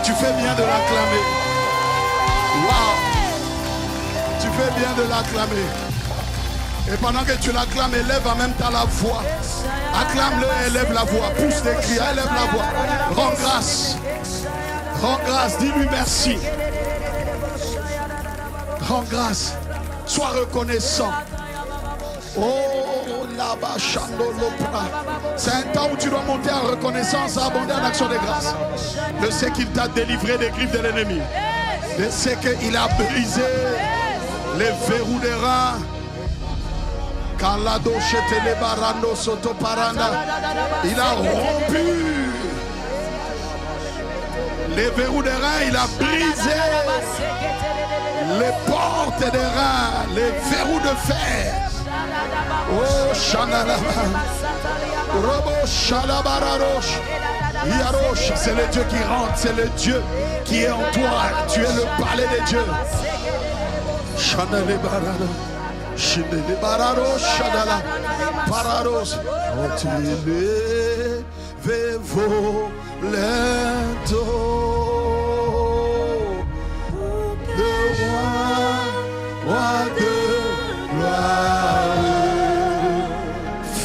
Tu fais bien de l'acclamer. Waouh! Tu fais bien de l'acclamer. Et pendant que tu l'acclames, élève en même temps la voix. Acclame-le, élève la voix. Pousse des cris, élève la voix. Rends grâce. Rends grâce, dis-lui merci. Rends grâce. Sois reconnaissant. Oh, là-bas, c'est un temps où tu dois monter en reconnaissance, abonder en action de grâce. Je sais qu'il t'a délivré des griffes de l'ennemi. Je sais qu'il a brisé les verrous des reins. Il a rompu les verrous des reins, il a brisé les portes des reins, les verrous de fer. Oh, Shanalaba, Robo Shalabararosh, Yarosh, c'est le Dieu qui rentre, c'est le Dieu qui est en toi. Tu es le palais de Dieu. Shanalebarado, Shinelebararo, Shadala, Pararos, élevez-vous lento, le roi de gloire,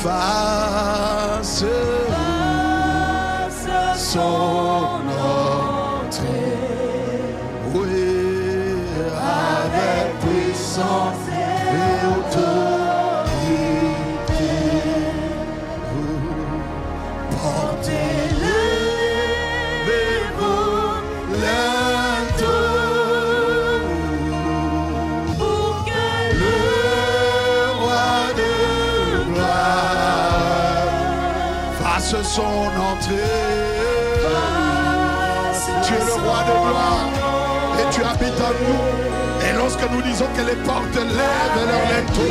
fasse son entrée, oui, avec puissance et autorité, portez-le, levez-vous lento, pour que le roi de gloire fasse son entrée. Tu es le roi de gloire et tu habites en nous. Et lorsque nous disons que les portes lèvent leur lettre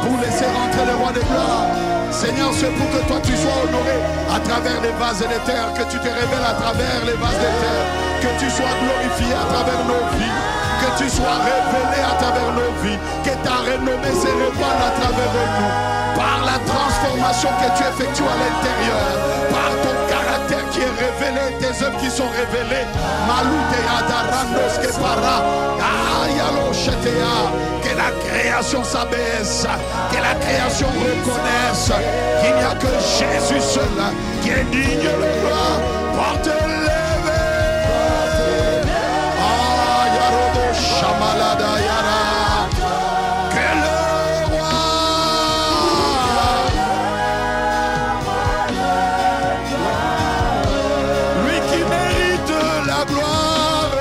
pour laisser rentrer le roi de gloire, Seigneur, c'est pour que toi tu sois honoré à travers les vases de terre, que tu te révèles à travers les vases de terre, que tu sois glorifié à travers nos vies, que tu sois révélé à travers nos vies, que ta renommée se répande à travers nous, par la transformation que tu effectues à l'intérieur, par ton caractère qui est révélé, tes œuvres qui sont révélées. Que la création s'abaisse, que la création reconnaisse qu'il n'y a que Jésus seul qui est digne de gloire. Porte-le. Ah, Yarobo Shamalada Yara. Que le roi, lui qui mérite la gloire,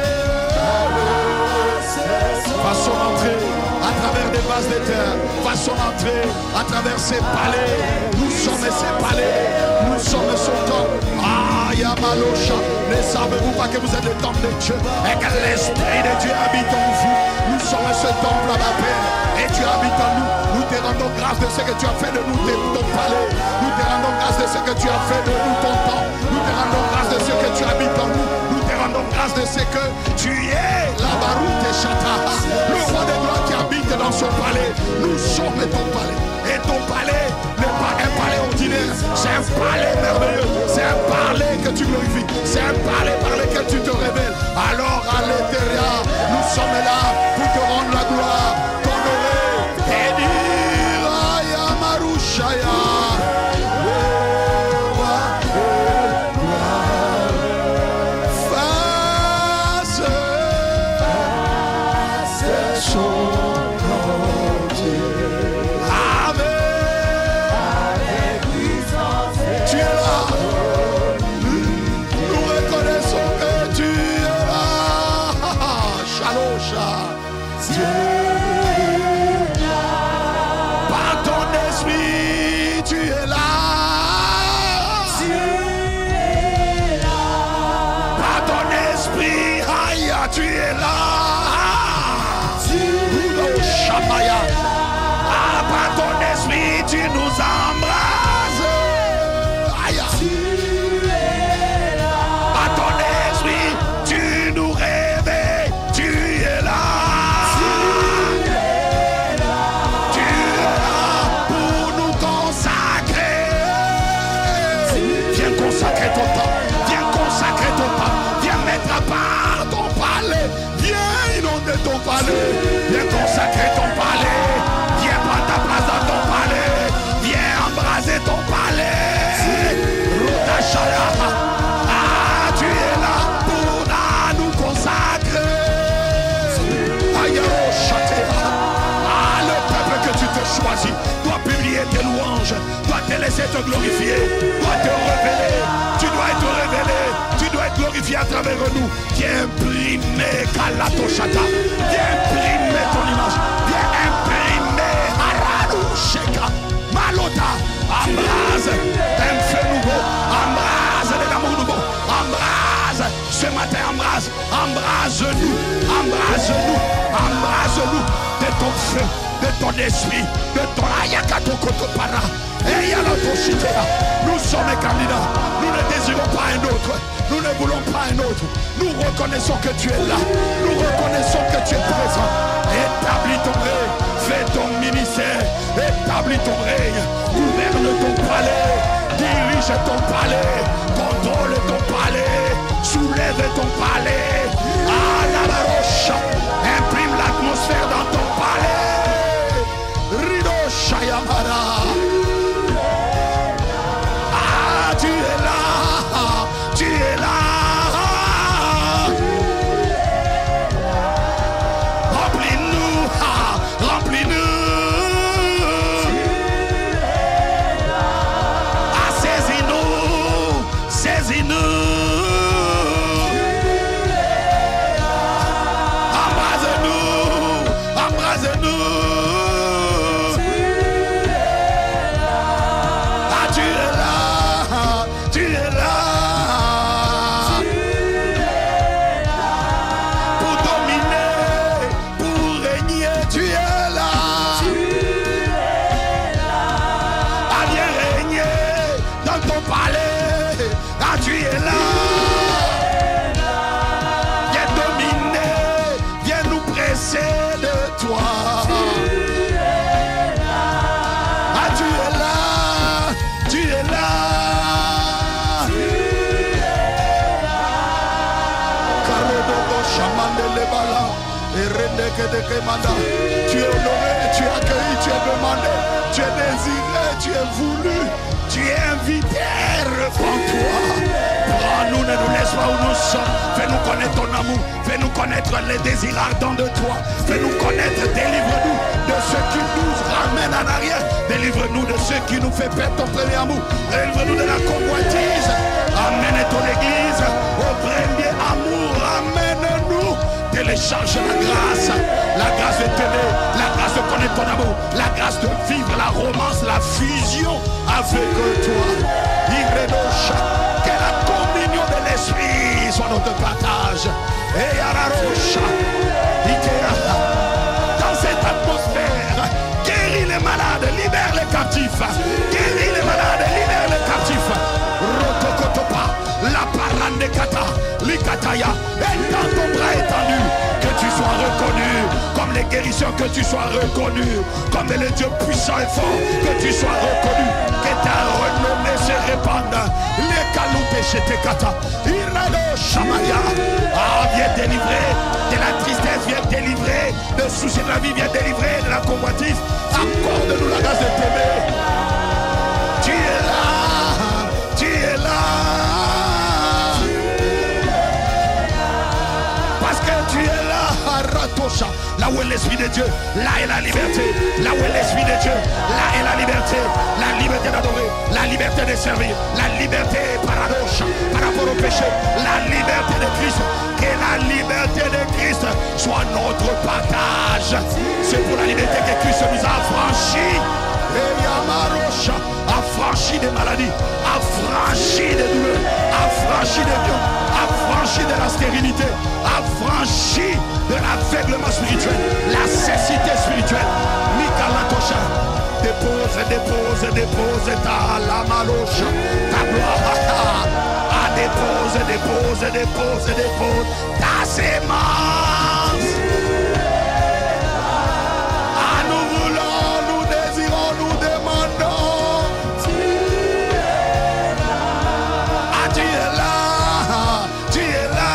fasse son entrée à travers des vases de terre, fasse son entrée à travers ses palais. Nous sommes ses palais, nous sommes son temple. Ah, Yamalosha, ne savez-vous pas que vous êtes le temple de Dieu et que l'Esprit de Dieu habite en vous? Nous sommes ce temple à ma Père et tu habites en nous. Nous te rendons grâce de ce que tu as fait de nous, ton palais. Nous te rendons grâce de ce que tu as fait de nous, ton temple. Nous te rendons grâce de ce que tu habites en nous. Nous te rendons grâce de ce que tu es, la Baroute et Chata, le roi de gloire qui habite dans son palais. Nous sommes ton palais. Et ton palais n'est pas un palais ordinaire, c'est un palais merveilleux, c'est un palais que tu glorifies, c'est un palais par lequel tu te révèles. Alors à l'intérieur, nous sommes là pour te rendre la gloire, t'honorer et dire Ayamarushaya. Viens consacrer ton temps, viens mettre à part viens à travers nous, viens imprimer Kalatoshata, viens imprimer ton image, viens imprimer Haradou Sheka, Malota, embrase un feu nouveau, embrase de l'amour nouveau, embrase ce matin, embrase-nous, embrase-nous de ton feu, de ton esprit, de ton ayakato kotopara. Et nous sommes candidats, nous ne désirons pas un autre, nous ne voulons pas un autre. Nous reconnaissons que tu es là, nous reconnaissons que tu es présent. Établis ton règne, fais ton ministère, établis ton règne, gouverne ton palais, dirige ton palais, contrôle ton palais, soulève ton palais. Ah la baroche, imprime l'atmosphère dans ton palais. Rido Shayamara. Tu es là, tu es là. Remplis-nous, remplis-nous. Ah, saisis-nous, saisis-nous. Embrase-nous, embrase-nous. Ah, tu es là. Tu es là pour dominer, pour régner. Tu es là. Ah, viens régner dans ton palais. Ah, tu es là. Viens dominer, viens nous presser de toi. Ah, tu es là, tu es là. Tu es honoré, tu es accueilli, tu es demandé, tu es désiré, tu es voulu, tu es invité, réponds-toi. Prends-nous, ne nous laisse pas où nous sommes. Fais-nous connaître ton amour, fais-nous connaître les désirs ardents de toi. Fais-nous connaître, délivre-nous de ceux qui nous ramènent en arrière. Délivre-nous de ceux qui nous fait perdre ton premier amour. Délivre-nous de la convoitise. Amène ton église au premier amour. Amène-nous. Télécharge la grâce de t'aimer, la grâce de connaître ton amour, la grâce de vivre la romance, la fusion avec toi. Que la communion de l'esprit soit notre partage. Et dans cette atmosphère, guéris les malades, libère les captifs. Guéris les malades, libère les captifs. Rotokotopa, la parande kata, likataya, et dans ton bras étendu, que tu sois reconnu comme les guérisseurs, que tu sois reconnu comme le Dieu puissant et fort, que tu sois reconnu, que ta renommée se répande. Les kaloupés chez tes kata, irado shamaya. Ah, viens délivrer de la tristesse, viens délivrer de soucis de la vie, viens délivrer de la convoitise. Accorde-nous la grâce de t'aimer. Tu es là, tu es là. Parce que tu es là, Ratosha. Là où est l'Esprit de Dieu, là est la liberté. Là où est l'Esprit de Dieu, là est la liberté. La liberté d'adorer, la liberté de servir, la liberté paradoxe par rapport au péché, la liberté de Christ. Que la liberté de Christ soit notre partage. C'est pour la liberté que Christ nous a affranchis. Affranchis des maladies, affranchis des douleurs, affranchis des vieux, affranchis de la stérilité, affranchis de l'aveuglement spirituel, la cécité spirituelle. Mikalatosha, dépose ta la malocha, ta gloire, dépose ta sémence. Nous voulons, nous désirons, nous demandons. Tu es là, tu es là.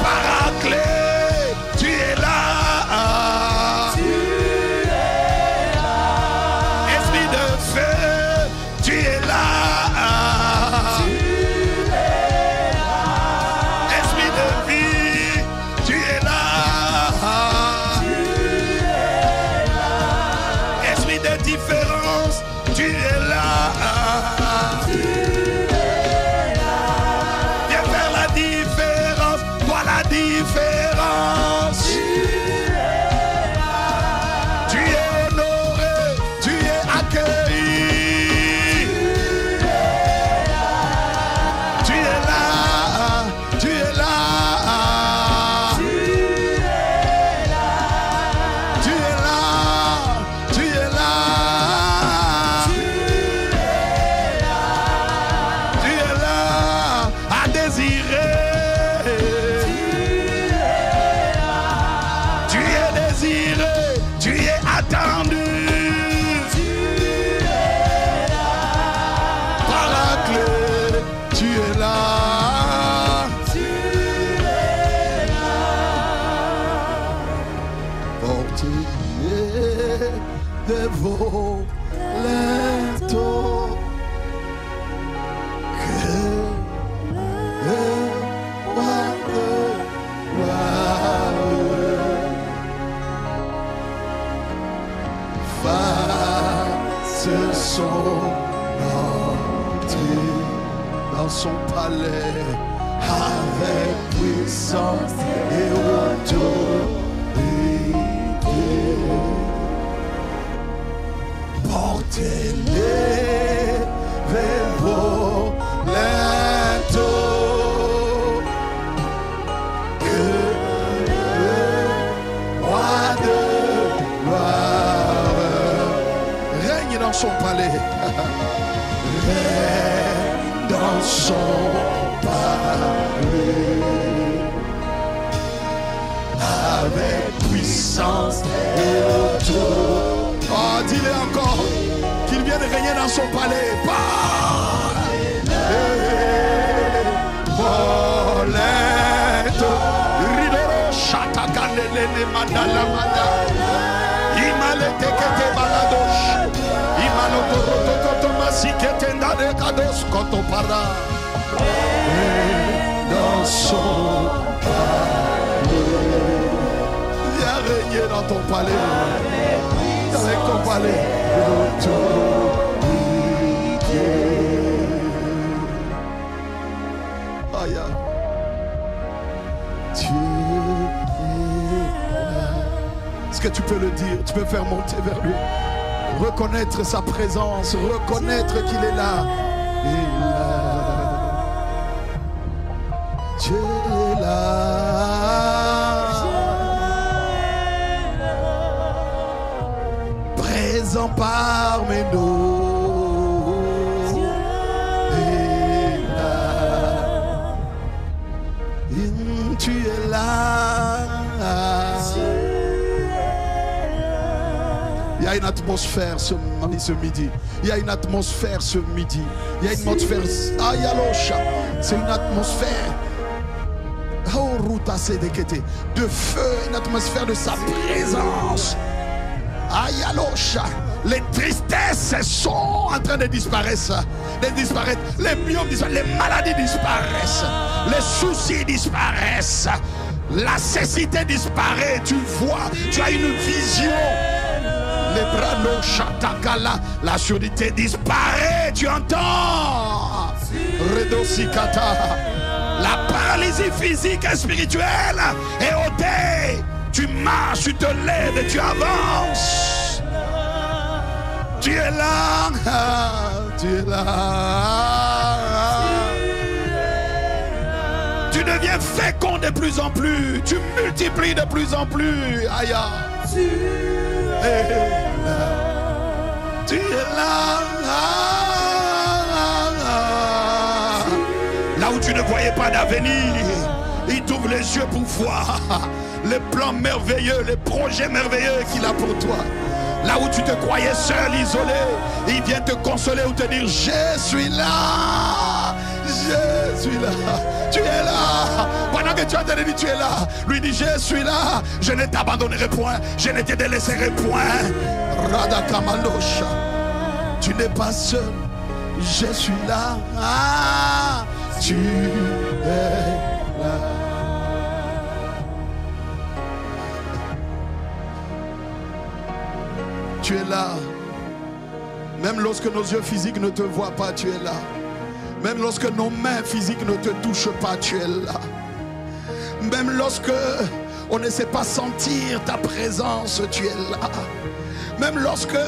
Paraclet, tu es là. Esprit de feu, tu es là. dans son palais avec puissance et autorité. Portez-les vers vos linteaux, que le roi de gloire règne dans son palais. Dans son palais, avec puissance et autorité. Oh, dis-le encore, qu'il vienne régner dans son palais. Volette, ridoro, chatakalele, mandala, manda, imalete, kete, baladosh, imalotoro, Siketenda de kados kotopara dans son palais. Viens régner dans ton palais, avec ton palais d'autorité. Aïe, Dieu est là. Est-ce que tu peux le dire? Tu peux faire monter vers lui. Reconnaître sa présence, reconnaître qu'il est là. Il est là. Dieu est là. Présent parmi nous. Dieu est là. Tu es là. Il y a une atmosphère ce midi. Il y a une atmosphère ce midi. Il y a une atmosphère. C'est une atmosphère de feu, une atmosphère de sa présence. Les tristesses sont en train de disparaître. Les biomes disparaissent. Les maladies disparaissent. Les soucis disparaissent. La cécité disparaît. Tu vois, tu as une vision. Les bras non chatakala, la surdité disparaît, tu entends. Redosikata, la paralysie physique et spirituelle est ôtée. Tu marches, tu te lèves et tu avances. Tu es là, tu es là. Tu deviens fécond de plus en plus, tu multiplies de plus en plus. Aïe. Tu es là. Là où tu ne voyais pas d'avenir, il t'ouvre les yeux pour voir les plans merveilleux, les projets merveilleux qu'il a pour toi. Là où tu te croyais seul, isolé, il vient te consoler ou te dire: je suis là, je suis là. Tu es là. Pendant que tu as dit tu es là, lui dit: je suis là, je ne t'abandonnerai point, je ne te délaisserai point. Radakamalosha, tu n'es pas seul, je suis là. Ah, tu es là. Tu es là. Même lorsque nos yeux physiques ne te voient pas, tu es là. Même lorsque nos mains physiques ne te touchent pas, tu es là. Même lorsque on ne sait pas sentir ta présence, tu es là. Même lorsque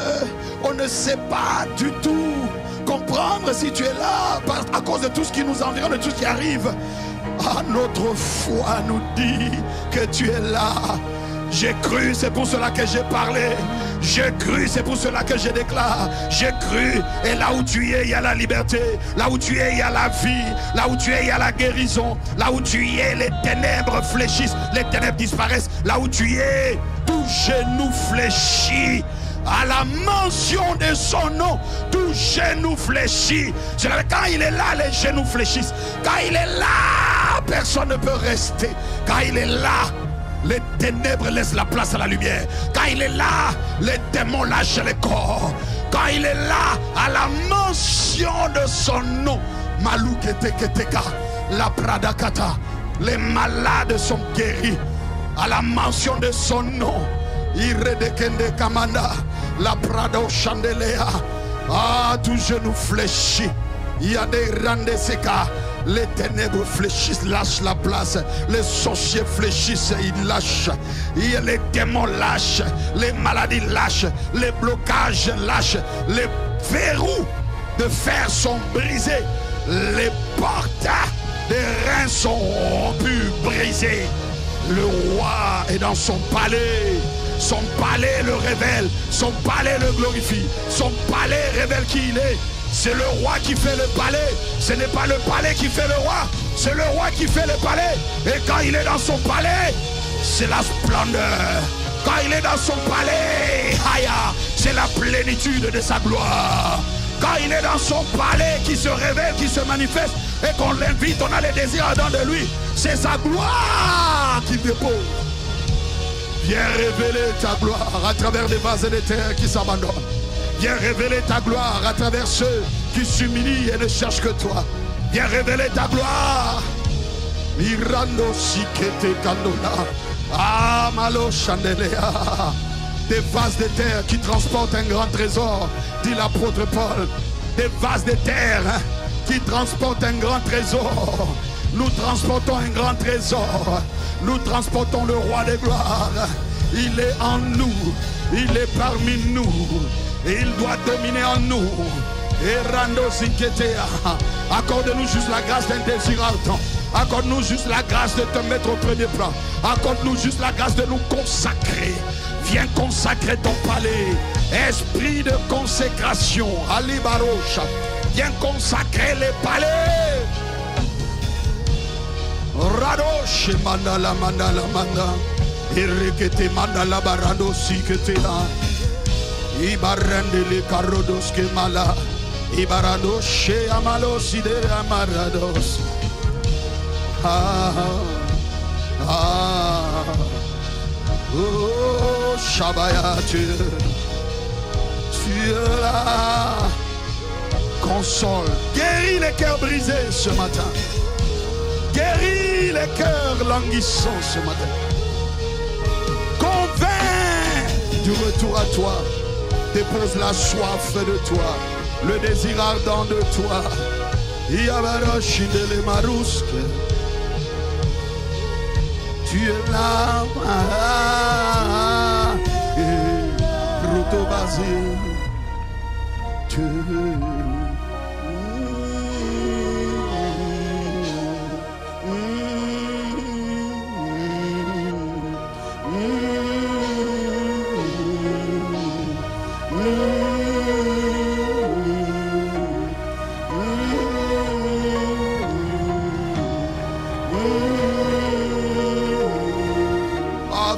on ne sait pas du tout comprendre si tu es là, à cause de tout ce qui nous environne, de tout ce qui arrive, notre foi nous dit que tu es là. J'ai cru, c'est pour cela que j'ai parlé. J'ai cru, c'est pour cela que je déclare. J'ai cru, et là où tu es, il y a la liberté. Là où tu es, il y a la vie. Là où tu es, il y a la guérison. Là où tu es, les ténèbres fléchissent, les ténèbres disparaissent. Là où tu es, tout genou fléchit. À la mention de son nom, tout genou fléchit. Quand il est là, les genoux fléchissent. Quand il est là, personne ne peut rester. Quand il est là, les ténèbres laissent la place à la lumière. Quand il est là, les démons lâchent les corps. Quand il est là, à la mention de son nom, Malouketeketeka, la Pradakata, les malades sont guéris. À la mention de son nom, Iredekende Kamanda, la Prado Chandelea, Ah, tout genou fléchit. Il y a des rendez séca. Les ténèbres fléchissent, lâchent la place. Les sorciers fléchissent, ils lâchent. Les démons lâchent. Les maladies lâchent. Les blocages lâchent. Les verrous de fer sont brisés. Les portes des reins sont rompues, brisées. Le roi est dans son palais. Son palais le révèle. Son palais le glorifie. Son palais révèle qui il est. C'est le roi qui fait le palais. Ce n'est pas le palais qui fait le roi. C'est le roi qui fait le palais. Et quand il est dans son palais, c'est la splendeur. Quand il est dans son palais, c'est la plénitude de sa gloire. Quand il est dans son palais qui se révèle, qui se manifeste, et qu'on l'invite, on a les désirs ardents de lui. C'est sa gloire qui dépose. Viens révéler ta gloire à travers des vases de terre qui s'abandonnent. Viens révéler ta gloire à travers ceux qui s'humilient et ne cherchent que toi. Viens révéler ta gloire. Mirando sikete kandona. Ah malo chandelea. Des vases de terre qui transportent un grand trésor, dit l'apôtre Paul. Des vases de terre qui transportent un grand trésor. Nous transportons un grand trésor. Nous transportons le roi des gloires. Il est en nous. Il est parmi nous. Et il doit dominer en nous. Et rando zinketea. Accorde-nous juste la grâce d'un désir ardent. Accorde-nous juste la grâce de te mettre au premier plan. Accorde-nous juste la grâce de nous consacrer. Viens consacrer ton palais. Esprit de consécration. Ali Barocha. Viens consacrer les palais. Radoche mandala mandala manda. Irrekete mandala barado siketea. Ibarande le carodos que mala. Ibarado she amalos ide amarados. Ah, ah, oh, Shabaya, tu es là. Console, guéris les cœurs brisés ce matin. Guéris les cœurs languissants ce matin. Convainc du retour à toi. Dépose la soif de toi, le désir ardent de toi. Yabarashindele maruske. Tu es là, Rotobazé. Tu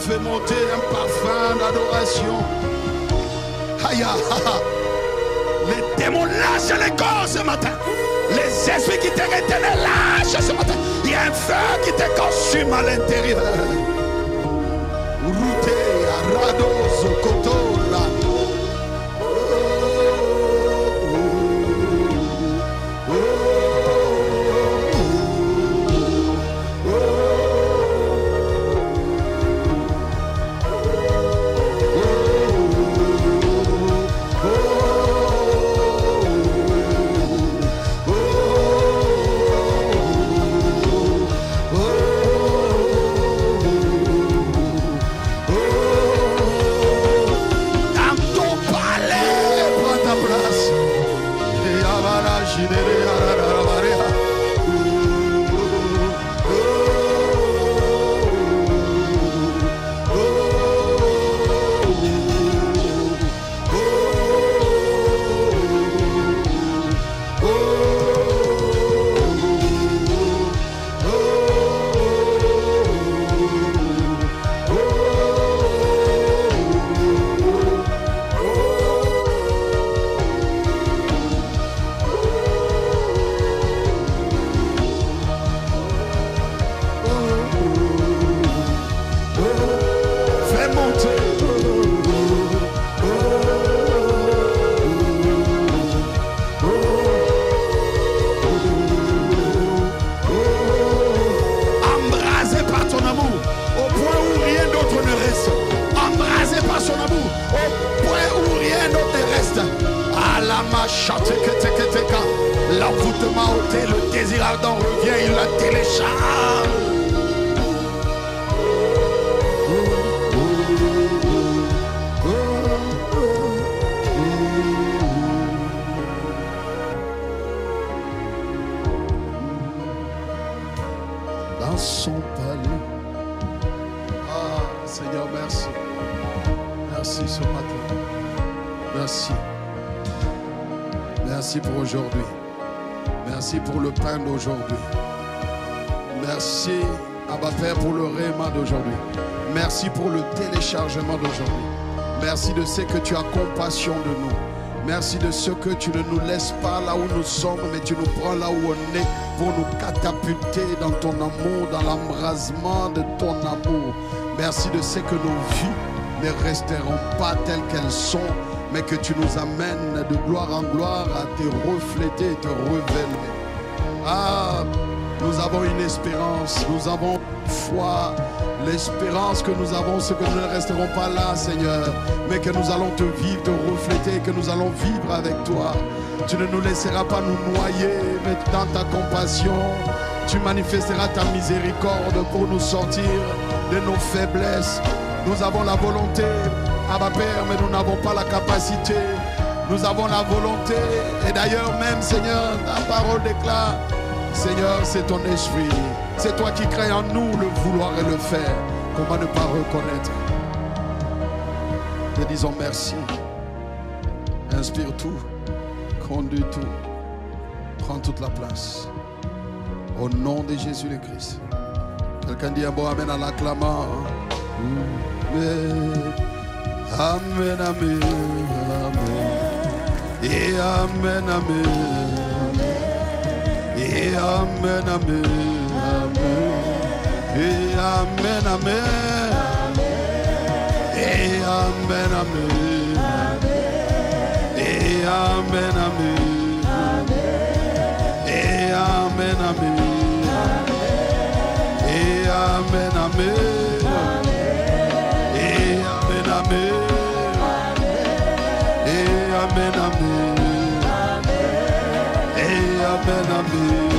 fait monter un parfum d'adoration. Aïe, les démons lâchent les corps ce matin. Les esprits qui te retenaient lâchent ce matin. Il y a un feu qui te consume à l'intérieur. Routé, Rados, Kotora. l'envoûtement ôté, le désir ardent revient, il la télécharge. Dans son palais. Ah, Seigneur, merci. Merci ce matin. Merci. Merci pour aujourd'hui. Merci pour le pain d'aujourd'hui. Merci, Abba Père, pour le réma d'aujourd'hui. Merci pour le téléchargement d'aujourd'hui. Merci de ce que tu as compassion de nous. Merci de ce que tu ne nous laisses pas là où nous sommes, mais tu nous prends là où on est pour nous catapulter dans ton amour, dans l'embrasement de ton amour. Merci de ce que nos vies ne resteront pas telles qu'elles sont, mais que tu nous amènes de gloire en gloire à te refléter et te révéler. Ah, nous avons une espérance, nous avons foi. L'espérance que nous avons, c'est que nous ne resterons pas là, Seigneur, mais que nous allons te vivre, te refléter, que nous allons vivre avec toi. Tu ne nous laisseras pas nous noyer, mais dans ta compassion, tu manifesteras ta miséricorde pour nous sortir de nos faiblesses. Nous avons la volonté, Abba Père, mais nous n'avons pas la capacité. Nous avons la volonté, et d'ailleurs même, Seigneur, ta parole déclare, Seigneur, c'est ton esprit. C'est toi qui crées en nous le vouloir et le faire. Comment ne pas reconnaître? Te disons merci. Inspire tout. Conduis tout. Prends toute la place. Au nom de Jésus le Christ. Quelqu'un dit un bon amen en l'acclamant. Amen. Amen, amen, amen. Et amen, amen. Et amen, amen, amen. Et amen, amen. Et amen, amen. Et amen, amen. Et amen, amen. Et amen, amen. Et amen, amen. Et amen, amen. Et amen, amen.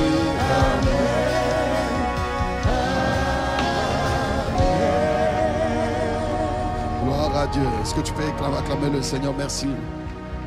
Gloire à Dieu. Est-ce que tu peux acclamer le Seigneur? Merci.